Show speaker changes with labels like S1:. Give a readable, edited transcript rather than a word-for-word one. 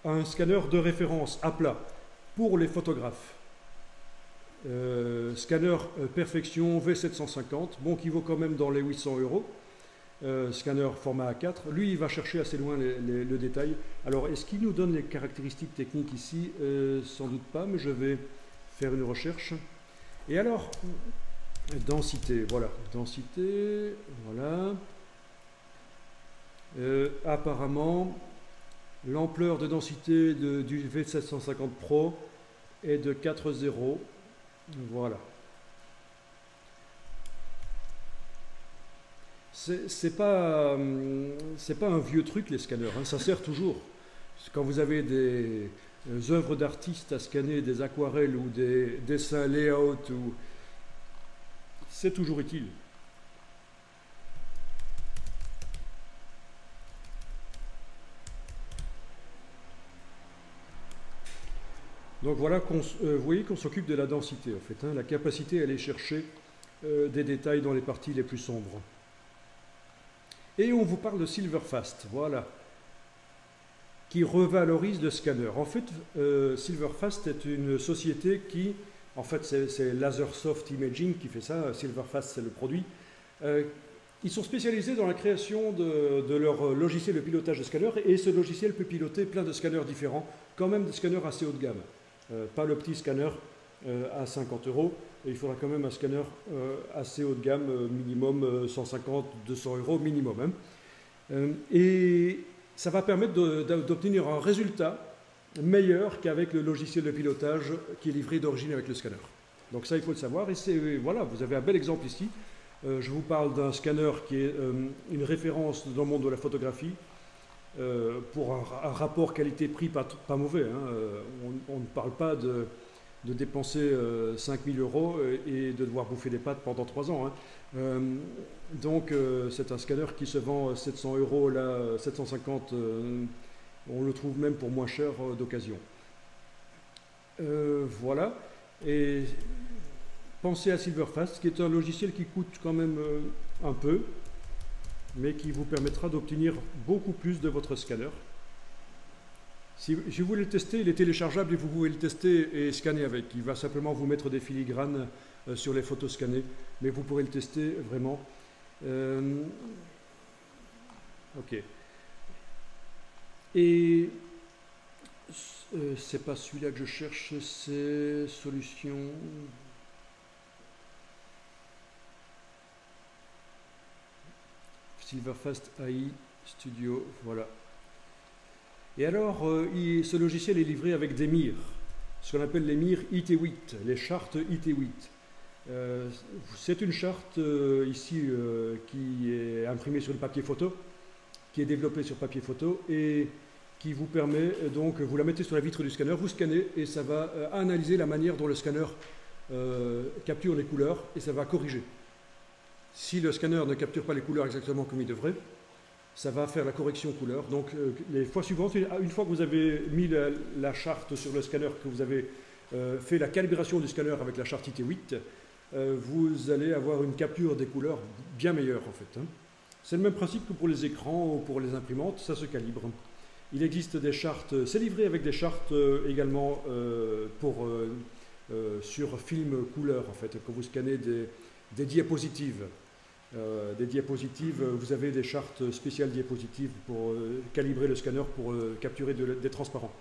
S1: un scanner de référence à plat pour les photographes. Scanner Perfection V750, bon, qui vaut quand même dans les 800 euros. Scanner format A4. Lui, il va chercher assez loin le détail. Alors, est-ce qu'il nous donne les caractéristiques techniques ici? Sans doute pas, mais je vais faire une recherche. Et alors, densité, voilà. Densité, voilà. Apparemment, l'ampleur de densité du V750 Pro est de 4,0. Voilà. C'est pas un vieux truc, les scanners, hein, ça sert toujours. Quand vous avez des œuvres d'artistes à scanner, des aquarelles ou des dessins layout, c'est toujours utile. Donc voilà, vous voyez qu'on s'occupe de la densité en fait, hein, la capacité à aller chercher des détails dans les parties les plus sombres. Et on vous parle de Silverfast, voilà, qui revalorise le scanner. En fait, Silverfast est une société qui, en fait c'est Lasersoft Imaging qui fait ça, Silverfast c'est le produit. Ils sont spécialisés dans la création de leur logiciel de pilotage de scanner, et ce logiciel peut piloter plein de scanners différents, quand même des scanners assez haut de gamme. Pas le petit scanner à 50 euros, et il faudra quand même un scanner assez haut de gamme, minimum 150-200 euros minimum. Hein. Et ça va permettre d'obtenir un résultat meilleur qu'avec le logiciel de pilotage qui est livré d'origine avec le scanner. Donc ça, il faut le savoir, et voilà, vous avez un bel exemple ici. Je vous parle d'un scanner qui est une référence dans le monde de la photographie, pour un rapport qualité-prix pas mauvais. Hein. On ne parle pas de dépenser 5000 euros et de devoir bouffer des pâtes pendant 3 ans. Hein. Donc c'est un scanner qui se vend 700 euros, là 750, on le trouve même pour moins cher d'occasion. Voilà. Et pensez à Silverfast, qui est un logiciel qui coûte quand même un peu, mais qui vous permettra d'obtenir beaucoup plus de votre scanner. Si vous voulez le tester, il est téléchargeable et vous pouvez le tester et scanner avec. Il va simplement vous mettre des filigranes sur les photos scannées, mais vous pourrez le tester vraiment. Ok. Et c'est pas celui-là que je cherche, c'est solution. Silverfast AI Studio, voilà. Et alors, ce logiciel est livré avec des mires, ce qu'on appelle les mires IT8, les chartes IT8. C'est une charte ici qui est imprimée sur le papier photo, qui est développée sur papier photo et qui vous permet, donc, vous la mettez sur la vitre du scanner, vous scannez et ça va analyser la manière dont le scanner capture les couleurs et ça va corriger. Si le scanner ne capture pas les couleurs exactement comme il devrait, ça va faire la correction couleur. Donc les fois suivantes, une fois que vous avez mis la charte sur le scanner, que vous avez fait la calibration du scanner avec la charte IT8, vous allez avoir une capture des couleurs bien meilleure en fait. Hein. C'est le même principe que pour les écrans ou pour les imprimantes, ça se calibre. Il existe des chartes, c'est livré avec des chartes également sur film couleur en fait, quand vous scannez des diapositives. Vous avez des chartes spéciales diapositives pour calibrer le scanner pour capturer des transparents.